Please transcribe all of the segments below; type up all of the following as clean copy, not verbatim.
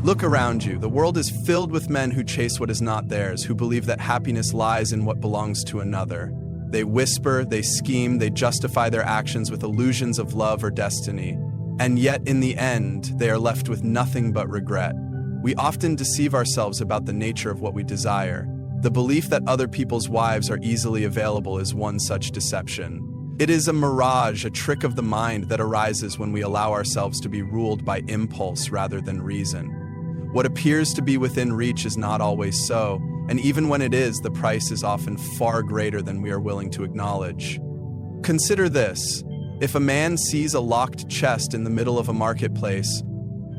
Look around you. The world is filled with men who chase what is not theirs, who believe that happiness lies in what belongs to another. They whisper, they scheme, they justify their actions with illusions of love or destiny. And yet, in the end, they are left with nothing but regret. We often deceive ourselves about the nature of what we desire. The belief that other people's wives are easily available is one such deception. It is a mirage, a trick of the mind that arises when we allow ourselves to be ruled by impulse rather than reason. What appears to be within reach is not always so, and even when it is, the price is often far greater than we are willing to acknowledge. Consider this. If a man sees a locked chest in the middle of a marketplace,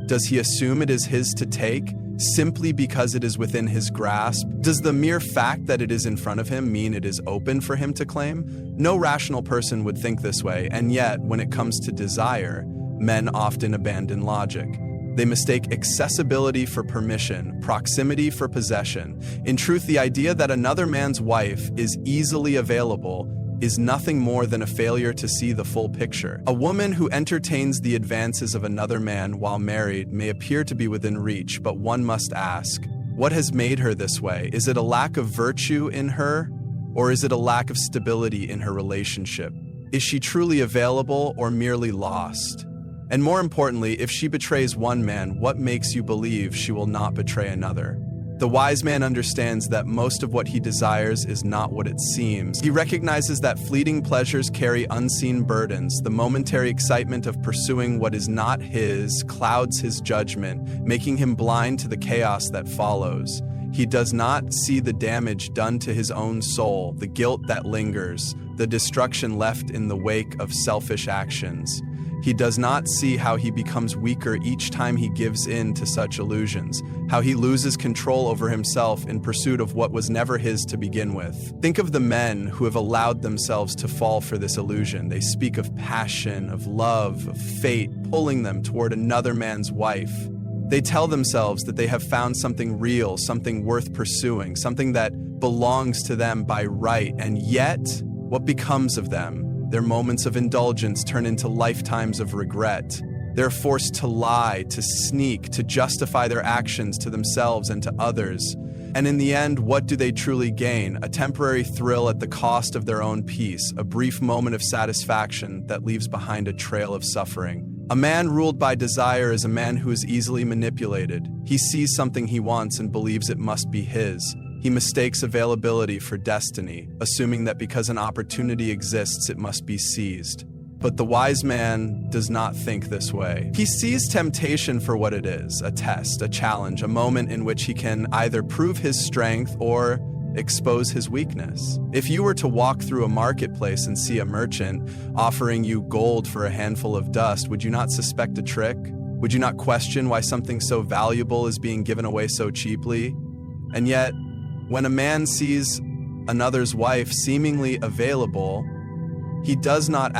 does he assume it is his to take, simply because it is within his grasp? Does the mere fact that it is in front of him mean it is open for him to claim? No rational person would think this way, and yet, when it comes to desire, men often abandon logic. They mistake accessibility for permission, proximity for possession. In truth, the idea that another man's wife is easily available is nothing more than a failure to see the full picture. A woman who entertains the advances of another man while married may appear to be within reach, but one must ask, what has made her this way? Is it a lack of virtue in her, or is it a lack of stability in her relationship? Is she truly available or merely lost? And more importantly, if she betrays one man, what makes you believe she will not betray another? The wise man understands that most of what he desires is not what it seems. He recognizes that fleeting pleasures carry unseen burdens. The momentary excitement of pursuing what is not his clouds his judgment, making him blind to the chaos that follows. He does not see the damage done to his own soul, the guilt that lingers, the destruction left in the wake of selfish actions. He does not see how he becomes weaker each time he gives in to such illusions, how he loses control over himself in pursuit of what was never his to begin with. Think of the men who have allowed themselves to fall for this illusion. They speak of passion, of love, of fate pulling them toward another man's wife. They tell themselves that they have found something real, something worth pursuing, something that belongs to them by right, and yet, what becomes of them? Their moments of indulgence turn into lifetimes of regret. They're forced to lie, to sneak, to justify their actions to themselves and to others. And in the end, what do they truly gain? A temporary thrill at the cost of their own peace, a brief moment of satisfaction that leaves behind a trail of suffering. A man ruled by desire is a man who is easily manipulated. He sees something he wants and believes it must be his. He mistakes availability for destiny, assuming that because an opportunity exists, it must be seized. But the wise man does not think this way. He sees temptation for what it is, a test, a challenge, a moment in which he can either prove his strength or expose his weakness. If you were to walk through a marketplace and see a merchant offering you gold for a handful of dust, would you not suspect a trick? Would you not question why something so valuable is being given away so cheaply? And yet, when a man sees another's wife seemingly available, he does not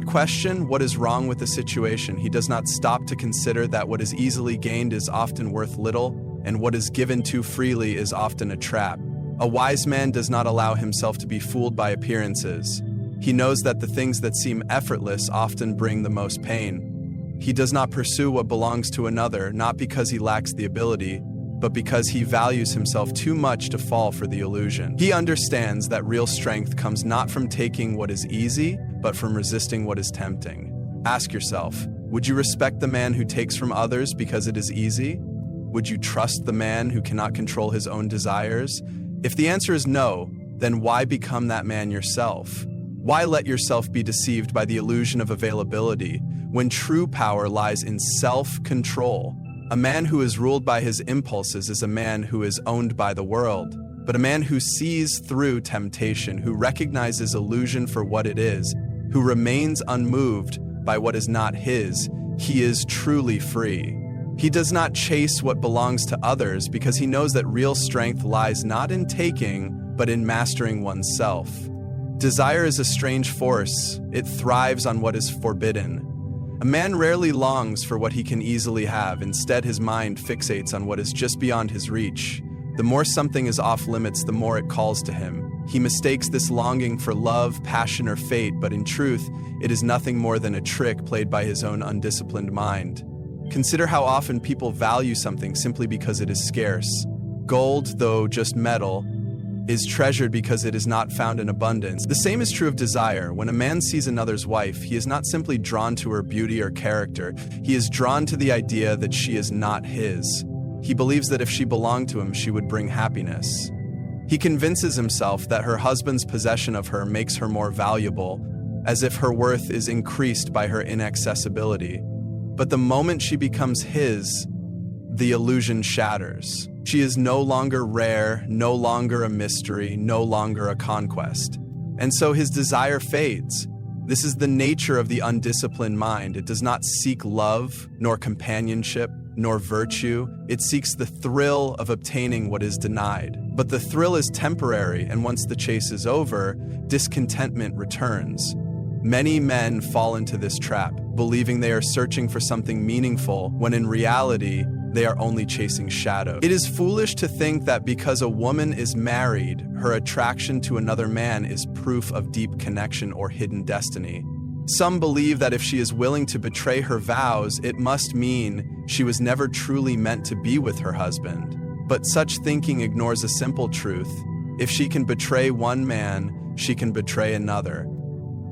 question what is wrong with the situation. He does not stop to consider that what is easily gained is often worth little, and what is given too freely is often a trap. A wise man does not allow himself to be fooled by appearances. He knows that the things that seem effortless often bring the most pain. He does not pursue what belongs to another, not because he lacks the ability, but because he values himself too much to fall for the illusion. He understands that real strength comes not from taking what is easy, but from resisting what is tempting. Ask yourself, would you respect the man who takes from others because it is easy? Would you trust the man who cannot control his own desires? If the answer is no, then why become that man yourself? Why let yourself be deceived by the illusion of availability when true power lies in self-control? A man who is ruled by his impulses is a man who is owned by the world. But a man who sees through temptation, who recognizes illusion for what it is, who remains unmoved by what is not his, he is truly free. He does not chase what belongs to others because he knows that real strength lies not in taking, but in mastering oneself. Desire is a strange force. It thrives on what is forbidden. A man rarely longs for what he can easily have. Instead, his mind fixates on what is just beyond his reach. The more something is off limits, the more it calls to him. He mistakes this longing for love, passion, or fate, but in truth, it is nothing more than a trick played by his own undisciplined mind. Consider how often people value something simply because it is scarce. Gold, though just metal, is treasured because it is not found in abundance. The same is true of desire. When a man sees another's wife, he is not simply drawn to her beauty or character. He is drawn to the idea that she is not his. He believes that if she belonged to him, she would bring happiness. He convinces himself that her husband's possession of her makes her more valuable, as if her worth is increased by her inaccessibility. But the moment she becomes his, the illusion shatters. She is no longer rare, no longer a mystery, no longer a conquest. And so his desire fades. This is the nature of the undisciplined mind. It does not seek love, nor companionship, nor virtue. It seeks the thrill of obtaining what is denied. But the thrill is temporary, and once the chase is over, discontentment returns. Many men fall into this trap, believing they are searching for something meaningful, when in reality, they are only chasing shadows. It is foolish to think that because a woman is married, her attraction to another man is proof of deep connection or hidden destiny. Some believe that if she is willing to betray her vows, it must mean she was never truly meant to be with her husband. But such thinking ignores a simple truth. If she can betray one man, she can betray another.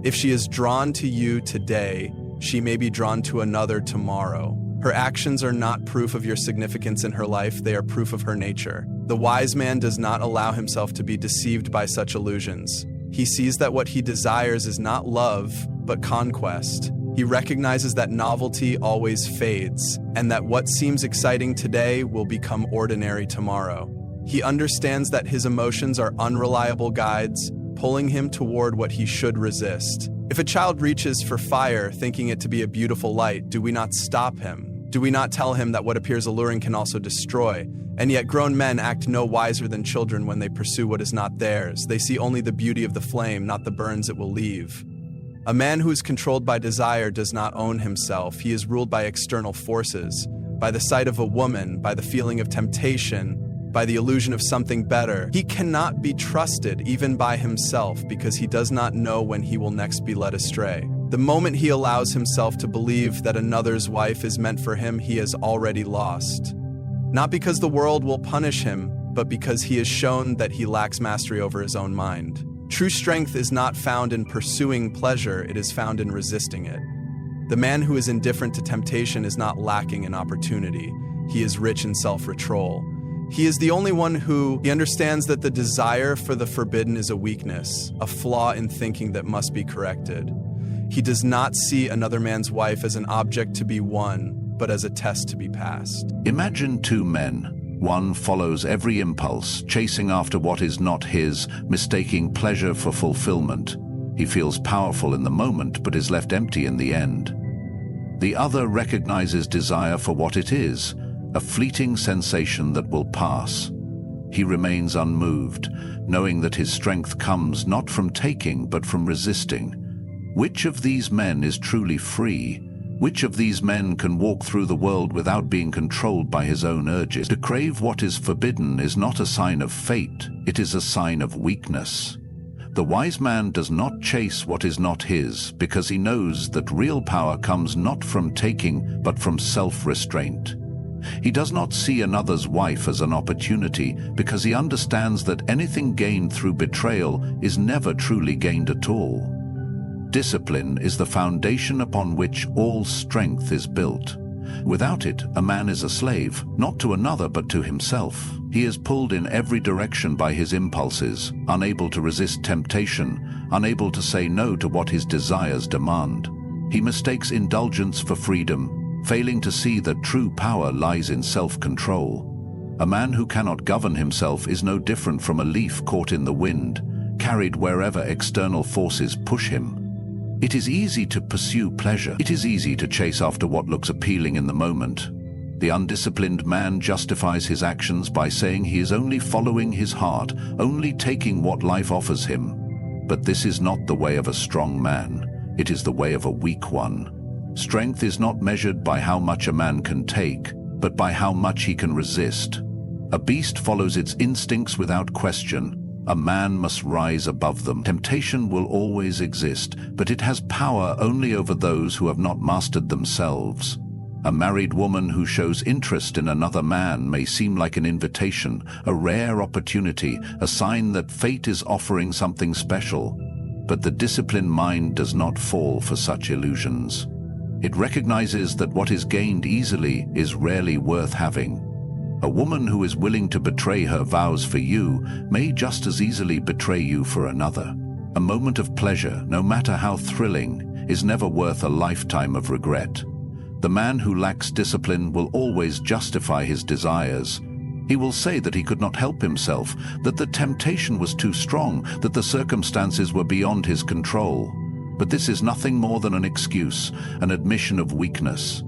If she is drawn to you today, she may be drawn to another tomorrow. Her actions are not proof of your significance in her life, they are proof of her nature. The wise man does not allow himself to be deceived by such illusions. He sees that what he desires is not love, but conquest. He recognizes that novelty always fades, and that what seems exciting today will become ordinary tomorrow. He understands that his emotions are unreliable guides, pulling him toward what he should resist. If a child reaches for fire, thinking it to be a beautiful light, do we not stop him? Do we not tell him that what appears alluring can also destroy? And yet grown men act no wiser than children when they pursue what is not theirs. They see only the beauty of the flame, not the burns it will leave. A man who is controlled by desire does not own himself. He is ruled by external forces, by the sight of a woman, by the feeling of temptation, by the illusion of something better. He cannot be trusted even by himself because he does not know when he will next be led astray. The moment he allows himself to believe that another's wife is meant for him, he has already lost. Not because the world will punish him, but because he has shown that he lacks mastery over his own mind. True strength is not found in pursuing pleasure, it is found in resisting it. The man who is indifferent to temptation is not lacking in opportunity. He is rich in self-control. He is the only one who understands that the desire for the forbidden is a weakness, a flaw in thinking that must be corrected. He does not see another man's wife as an object to be won, but as a test to be passed. Imagine two men. One follows every impulse, chasing after what is not his, mistaking pleasure for fulfillment. He feels powerful in the moment, but is left empty in the end. The other recognizes desire for what it is, a fleeting sensation that will pass. He remains unmoved, knowing that his strength comes not from taking, but from resisting. Which of these men is truly free? Which of these men can walk through the world without being controlled by his own urges? To crave what is forbidden is not a sign of fate, it is a sign of weakness. The wise man does not chase what is not his, because he knows that real power comes not from taking, but from self-restraint. He does not see another's wife as an opportunity, because he understands that anything gained through betrayal is never truly gained at all. Discipline is the foundation upon which all strength is built. Without it, a man is a slave, not to another but to himself. He is pulled in every direction by his impulses, unable to resist temptation, unable to say no to what his desires demand. He mistakes indulgence for freedom, failing to see that true power lies in self-control. A man who cannot govern himself is no different from a leaf caught in the wind, carried wherever external forces push him. It is easy to pursue pleasure. It is easy to chase after what looks appealing in the moment. The undisciplined man justifies his actions by saying he is only following his heart, only taking what life offers him. But this is not the way of a strong man. It is the way of a weak one. Strength is not measured by how much a man can take, but by how much he can resist. A beast follows its instincts without question. A man must rise above them. Temptation will always exist, but it has power only over those who have not mastered themselves. A married woman who shows interest in another man may seem like an invitation, a rare opportunity, a sign that fate is offering something special. But the disciplined mind does not fall for such illusions. It recognizes that what is gained easily is rarely worth having. A woman who is willing to betray her vows for you may just as easily betray you for another. A moment of pleasure, no matter how thrilling, is never worth a lifetime of regret. The man who lacks discipline will always justify his desires. He will say that he could not help himself, that the temptation was too strong, that the circumstances were beyond his control. But this is nothing more than an excuse, an admission of weakness.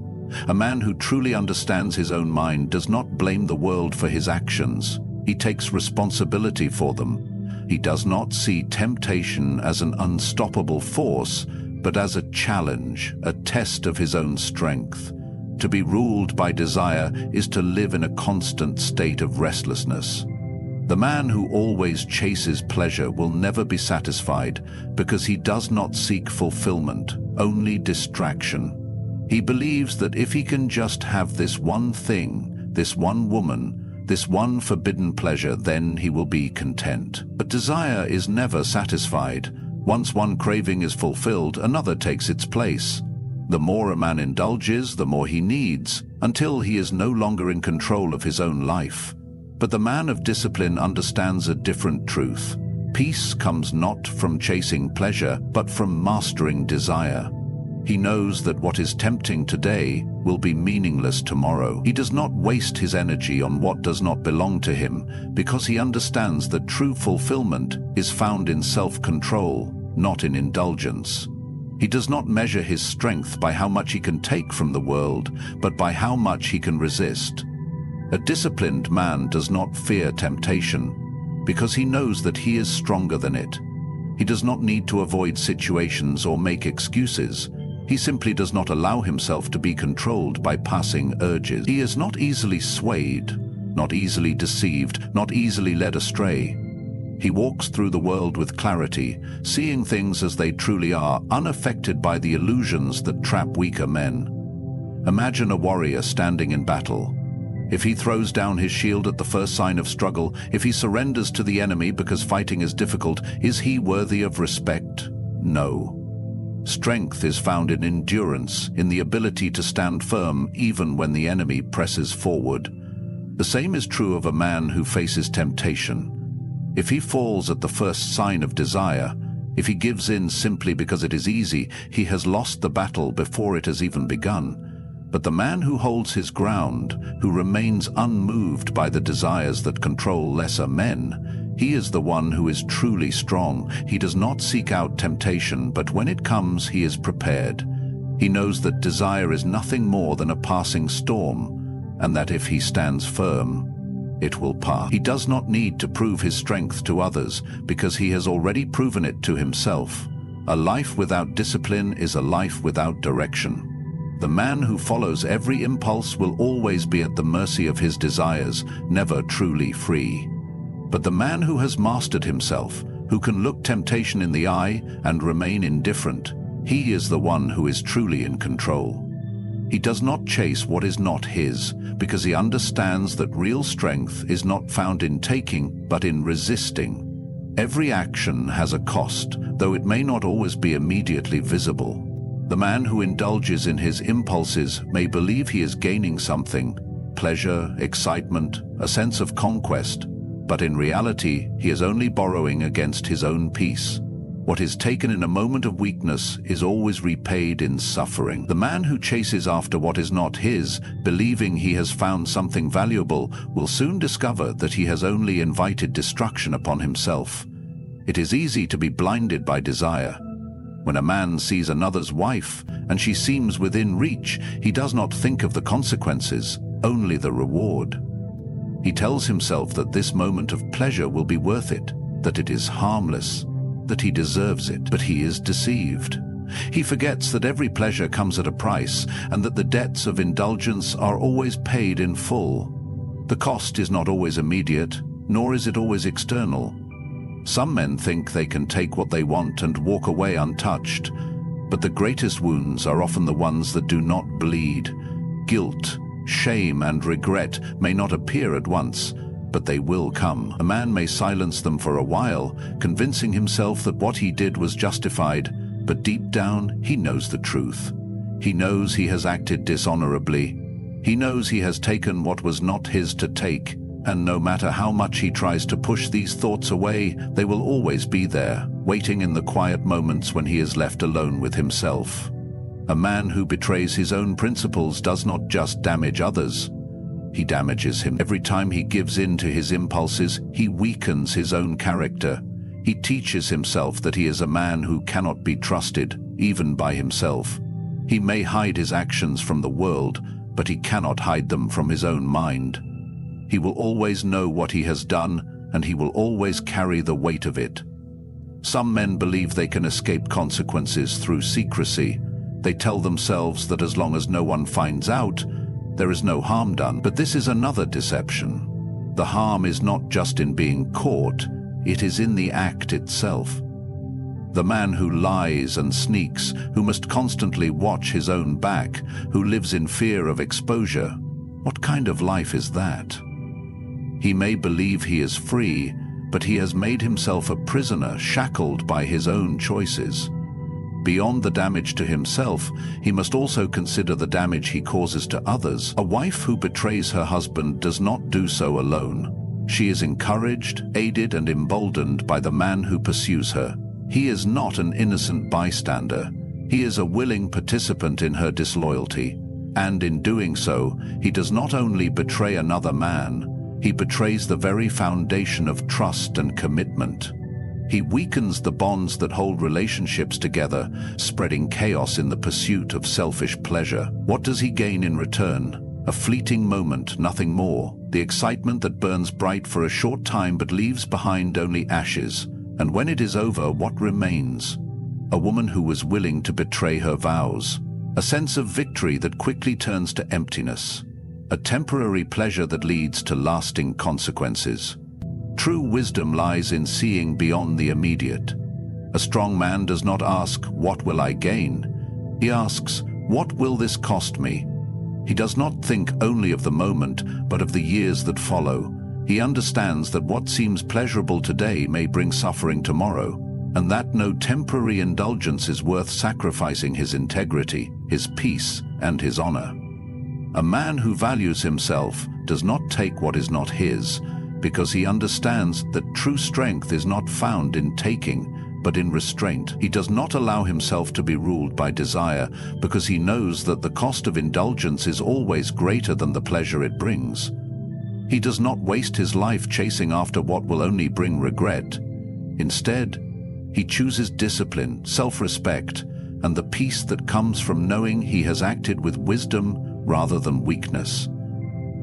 A man who truly understands his own mind does not blame the world for his actions. He takes responsibility for them. He does not see temptation as an unstoppable force, but as a challenge, a test of his own strength. To be ruled by desire is to live in a constant state of restlessness. The man who always chases pleasure will never be satisfied because he does not seek fulfillment, only distraction. He believes that if he can just have this one thing, this one woman, this one forbidden pleasure, then he will be content. But desire is never satisfied. Once one craving is fulfilled, another takes its place. The more a man indulges, the more he needs, until he is no longer in control of his own life. But the man of discipline understands a different truth. Peace comes not from chasing pleasure, but from mastering desire. He knows that what is tempting today will be meaningless tomorrow. He does not waste his energy on what does not belong to him, because he understands that true fulfillment is found in self-control, not in indulgence. He does not measure his strength by how much he can take from the world, but by how much he can resist. A disciplined man does not fear temptation, because he knows that he is stronger than it. He does not need to avoid situations or make excuses. He simply does not allow himself to be controlled by passing urges. He is not easily swayed, not easily deceived, not easily led astray. He walks through the world with clarity, seeing things as they truly are, unaffected by the illusions that trap weaker men. Imagine a warrior standing in battle. If he throws down his shield at the first sign of struggle, if he surrenders to the enemy because fighting is difficult, is he worthy of respect? No. Strength is found in endurance, in the ability to stand firm even when the enemy presses forward. The same is true of a man who faces temptation. If he falls at the first sign of desire, if he gives in simply because it is easy, he has lost the battle before it has even begun. But the man who holds his ground, who remains unmoved by the desires that control lesser men, he is the one who is truly strong. He does not seek out temptation, but when it comes, he is prepared. He knows that desire is nothing more than a passing storm, and that if he stands firm, it will pass. He does not need to prove his strength to others, because he has already proven it to himself. A life without discipline is a life without direction. The man who follows every impulse will always be at the mercy of his desires, never truly free. But the man who has mastered himself, who can look temptation in the eye and remain indifferent, he is the one who is truly in control. He does not chase what is not his, because he understands that real strength is not found in taking, but in resisting. Every action has a cost, though it may not always be immediately visible. The man who indulges in his impulses may believe he is gaining something, pleasure, excitement, a sense of conquest, but in reality he is only borrowing against his own peace. What is taken in a moment of weakness is always repaid in suffering. The man who chases after what is not his, believing he has found something valuable, will soon discover that he has only invited destruction upon himself. It is easy to be blinded by desire. When a man sees another's wife, and she seems within reach, he does not think of the consequences, only the reward. He tells himself that this moment of pleasure will be worth it, that it is harmless, that he deserves it, but he is deceived. He forgets that every pleasure comes at a price, and that the debts of indulgence are always paid in full. The cost is not always immediate, nor is it always external. Some men think they can take what they want and walk away untouched, but the greatest wounds are often the ones that do not bleed. guilt, shame, and regret may not appear at once, but they will come. A man may silence them for a while, convincing himself that what he did was justified, but deep down he knows the truth. He knows he has acted dishonorably. He knows he has taken what was not his to take, and no matter how much he tries to push these thoughts away, they will always be there, waiting in the quiet moments when he is left alone with himself. A man who betrays his own principles does not just damage others. He damages him. Every time he gives in to his impulses, he weakens his own character. He teaches himself that he is a man who cannot be trusted, even by himself. He may hide his actions from the world, but he cannot hide them from his own mind. He will always know what he has done, and he will always carry the weight of it. Some men believe they can escape consequences through secrecy. They tell themselves that as long as no one finds out, there is no harm done. But this is another deception. The harm is not just in being caught, it is in the act itself. The man who lies and sneaks, who must constantly watch his own back, who lives in fear of exposure, what kind of life is that? He may believe he is free, but he has made himself a prisoner, shackled by his own choices. Beyond the damage to himself, he must also consider the damage he causes to others. A wife who betrays her husband does not do so alone. She is encouraged, aided, and emboldened by the man who pursues her. He is not an innocent bystander. He is a willing participant in her disloyalty. And in doing so, he does not only betray another man, he betrays the very foundation of trust and commitment. He weakens the bonds that hold relationships together, spreading chaos in the pursuit of selfish pleasure. What does he gain in return? A fleeting moment, nothing more. The excitement that burns bright for a short time but leaves behind only ashes. And when it is over, what remains? A woman who was willing to betray her vows. A sense of victory that quickly turns to emptiness. A temporary pleasure that leads to lasting consequences. True wisdom lies in seeing beyond the immediate. A strong man does not ask, "What will I gain?" He asks, "What will this cost me?" He does not think only of the moment, but of the years that follow. He understands that what seems pleasurable today may bring suffering tomorrow, and that no temporary indulgence is worth sacrificing his integrity, his peace, and his honor. A man who values himself does not take what is not his, because he understands that true strength is not found in taking, but in restraint. He does not allow himself to be ruled by desire, because he knows that the cost of indulgence is always greater than the pleasure it brings. He does not waste his life chasing after what will only bring regret. Instead, he chooses discipline, self-respect, and the peace that comes from knowing he has acted with wisdom rather than weakness.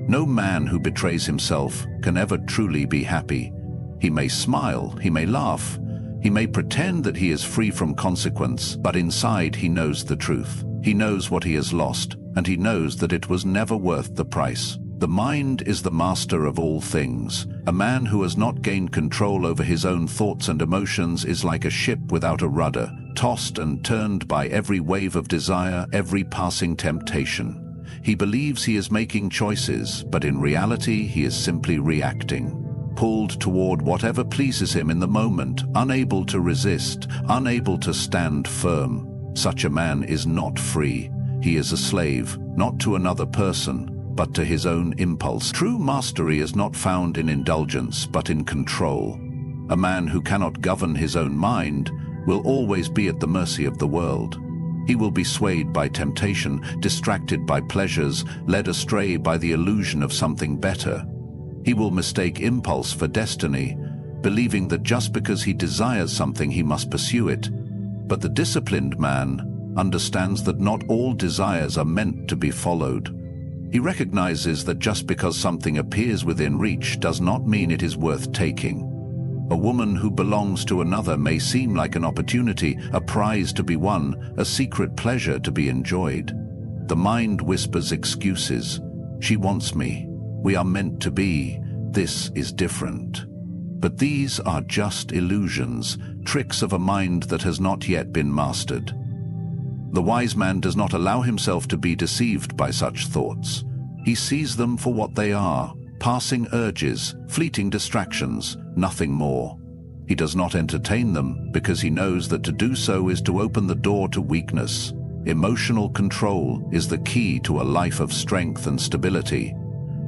No man who betrays himself can ever truly be happy. He may smile, he may laugh, he may pretend that he is free from consequence, but inside he knows the truth. He knows what he has lost, and he knows that it was never worth the price. The mind is the master of all things. A man who has not gained control over his own thoughts and emotions is like a ship without a rudder, tossed and turned by every wave of desire, every passing temptation. He believes he is making choices, but in reality he is simply reacting, pulled toward whatever pleases him in the moment, unable to resist, unable to stand firm. Such a man is not free. He is a slave, not to another person, but to his own impulse. True mastery is not found in indulgence, but in control. A man who cannot govern his own mind will always be at the mercy of the world. He will be swayed by temptation, distracted by pleasures, led astray by the illusion of something better. He will mistake impulse for destiny, believing that just because he desires something he must pursue it. But the disciplined man understands that not all desires are meant to be followed. He recognizes that just because something appears within reach does not mean it is worth taking. A woman who belongs to another may seem like an opportunity, a prize to be won, a secret pleasure to be enjoyed. The mind whispers excuses. She wants me. We are meant to be. This is different. But these are just illusions, tricks of a mind that has not yet been mastered. The wise man does not allow himself to be deceived by such thoughts. He sees them for what they are, passing urges, fleeting distractions, nothing more. He does not entertain them because he knows that to do so is to open the door to weakness. Emotional control is the key to a life of strength and stability.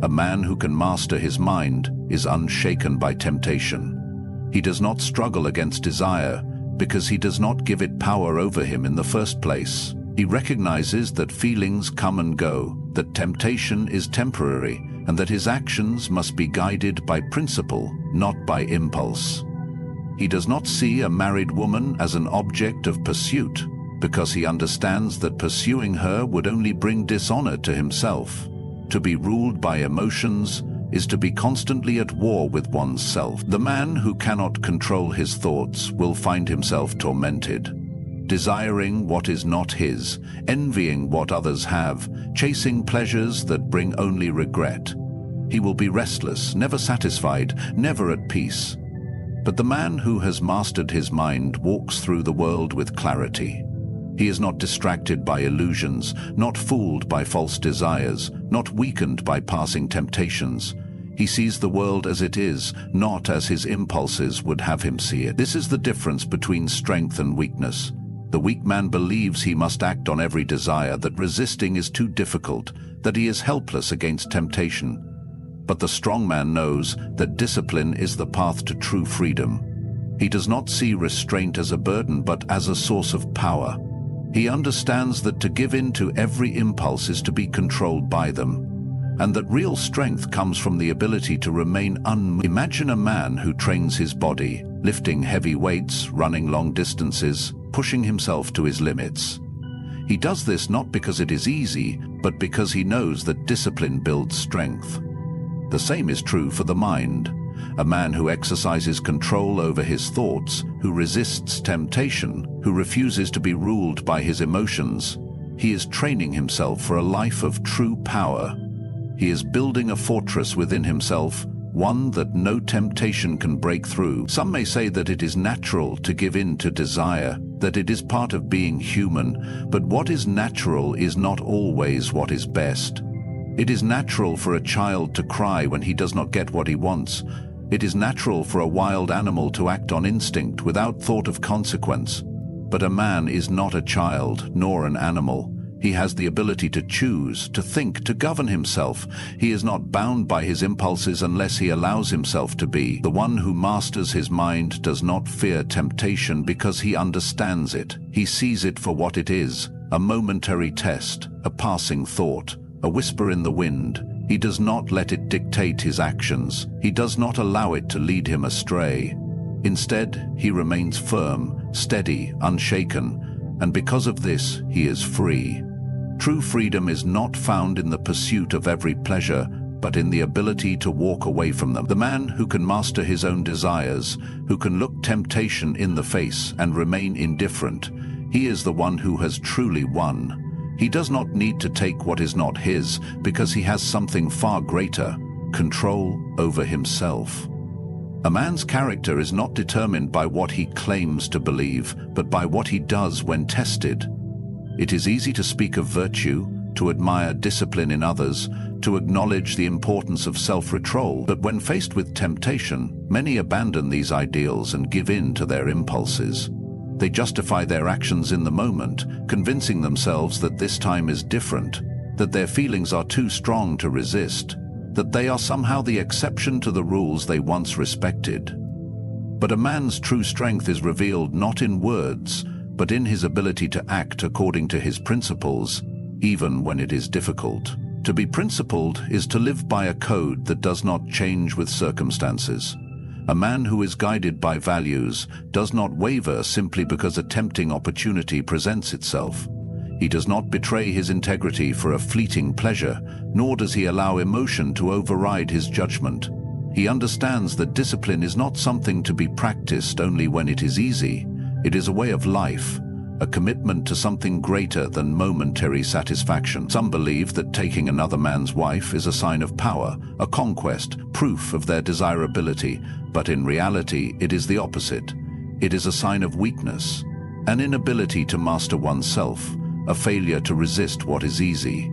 A man who can master his mind is unshaken by temptation. He does not struggle against desire because he does not give it power over him in the first place. He recognizes that feelings come and go, that temptation is temporary, and that his actions must be guided by principle, not by impulse. He does not see a married woman as an object of pursuit, because he understands that pursuing her would only bring dishonor to himself. To be ruled by emotions is to be constantly at war with one's self. The man who cannot control his thoughts will find himself tormented, desiring what is not his, envying what others have, chasing pleasures that bring only regret. He will be restless, never satisfied, never at peace. But the man who has mastered his mind walks through the world with clarity. He is not distracted by illusions, not fooled by false desires, not weakened by passing temptations. He sees the world as it is, not as his impulses would have him see it. This is the difference between strength and weakness. The weak man believes he must act on every desire, that resisting is too difficult, that he is helpless against temptation. But the strong man knows that discipline is the path to true freedom. He does not see restraint as a burden, but as a source of power. He understands that to give in to every impulse is to be controlled by them, and that real strength comes from the ability to remain unmoved. Imagine a man who trains his body, lifting heavy weights, running long distances, pushing himself to his limits. He does this not because it is easy, but because he knows that discipline builds strength. The same is true for the mind. A man who exercises control over his thoughts, who resists temptation, who refuses to be ruled by his emotions, he is training himself for a life of true power. He is building a fortress within himself, one that no temptation can break through. Some may say that it is natural to give in to desire, that it is part of being human, but what is natural is not always what is best. It is natural for a child to cry when he does not get what he wants. It is natural for a wild animal to act on instinct without thought of consequence. But a man is not a child, nor an animal. He has the ability to choose, to think, to govern himself. He is not bound by his impulses unless he allows himself to be. The one who masters his mind does not fear temptation because he understands it. He sees it for what it is, a momentary test, a passing thought, a whisper in the wind. He does not let it dictate his actions. He does not allow it to lead him astray. Instead, he remains firm, steady, unshaken, and because of this, he is free. True freedom is not found in the pursuit of every pleasure, but in the ability to walk away from them. The man who can master his own desires, who can look temptation in the face and remain indifferent, he is the one who has truly won. He does not need to take what is not his because he has something far greater, control over himself. A man's character is not determined by what he claims to believe, but by what he does when tested. It is easy to speak of virtue, to admire discipline in others, to acknowledge the importance of self-control, but when faced with temptation, many abandon these ideals and give in to their impulses. They justify their actions in the moment, convincing themselves that this time is different, that their feelings are too strong to resist, that they are somehow the exception to the rules they once respected. But a man's true strength is revealed not in words, but in his ability to act according to his principles, even when it is difficult. To be principled is to live by a code that does not change with circumstances. A man who is guided by values does not waver simply because a tempting opportunity presents itself. He does not betray his integrity for a fleeting pleasure, nor does he allow emotion to override his judgment. He understands that discipline is not something to be practiced only when it is easy. It is a way of life, a commitment to something greater than momentary satisfaction. Some believe that taking another man's wife is a sign of power, a conquest, proof of their desirability, but in reality it is the opposite. It is a sign of weakness, an inability to master oneself, a failure to resist what is easy.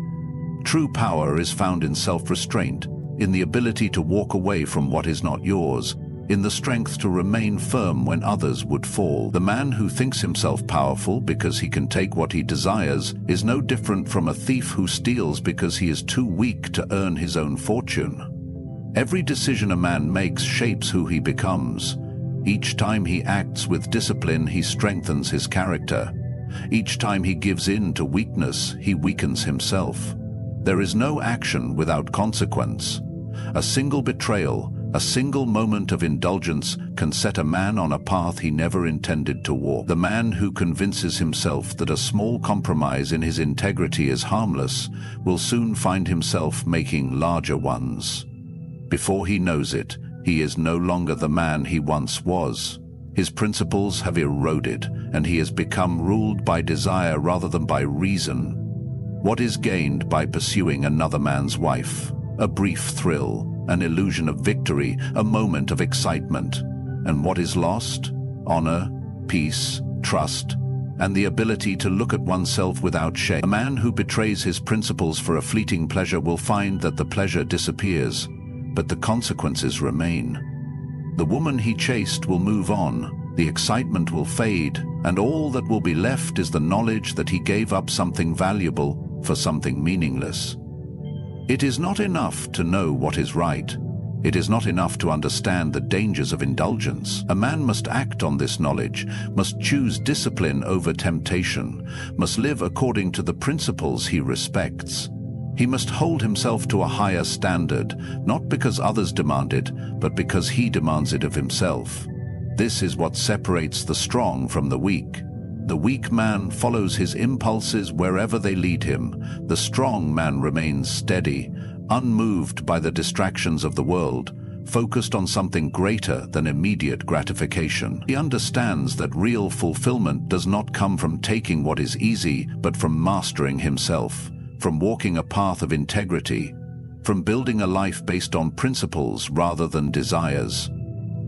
True power is found in self-restraint, in the ability to walk away from what is not yours, in the strength to remain firm when others would fall. The man who thinks himself powerful because he can take what he desires is no different from a thief who steals because he is too weak to earn his own fortune. Every decision a man makes shapes who he becomes. Each time he acts with discipline, he strengthens his character. Each time he gives in to weakness, he weakens himself. There is no action without consequence. A single betrayal, a single moment of indulgence can set a man on a path he never intended to walk. The man who convinces himself that a small compromise in his integrity is harmless will soon find himself making larger ones. Before he knows it, he is no longer the man he once was. His principles have eroded, and he has become ruled by desire rather than by reason. What is gained by pursuing another man's wife? A brief thrill, an illusion of victory, a moment of excitement. And what is lost? Honor, peace, trust, and the ability to look at oneself without shame. A man who betrays his principles for a fleeting pleasure will find that the pleasure disappears, but the consequences remain. The woman he chased will move on, the excitement will fade, and all that will be left is the knowledge that he gave up something valuable for something meaningless. It is not enough to know what is right. It is not enough to understand the dangers of indulgence. A man must act on this knowledge, must choose discipline over temptation, must live according to the principles he respects. He must hold himself to a higher standard, not because others demand it, but because he demands it of himself. This is what separates the strong from the weak. The weak man follows his impulses wherever they lead him. The strong man remains steady, unmoved by the distractions of the world, focused on something greater than immediate gratification. He understands that real fulfillment does not come from taking what is easy, but from mastering himself, from walking a path of integrity, from building a life based on principles rather than desires.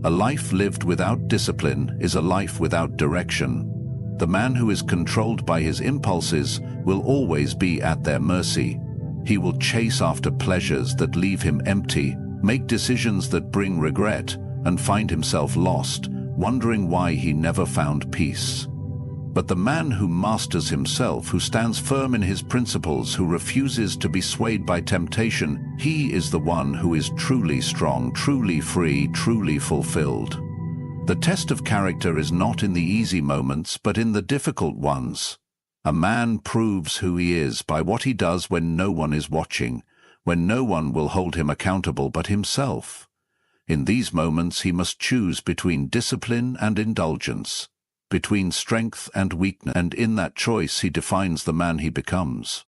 A life lived without discipline is a life without direction. The man who is controlled by his impulses will always be at their mercy. He will chase after pleasures that leave him empty, make decisions that bring regret, and find himself lost, wondering why he never found peace. But the man who masters himself, who stands firm in his principles, who refuses to be swayed by temptation, he is the one who is truly strong, truly free, truly fulfilled. The test of character is not in the easy moments, but in the difficult ones. A man proves who he is by what he does when no one is watching, when no one will hold him accountable but himself. In these moments he must choose between discipline and indulgence, between strength and weakness, and in that choice he defines the man he becomes.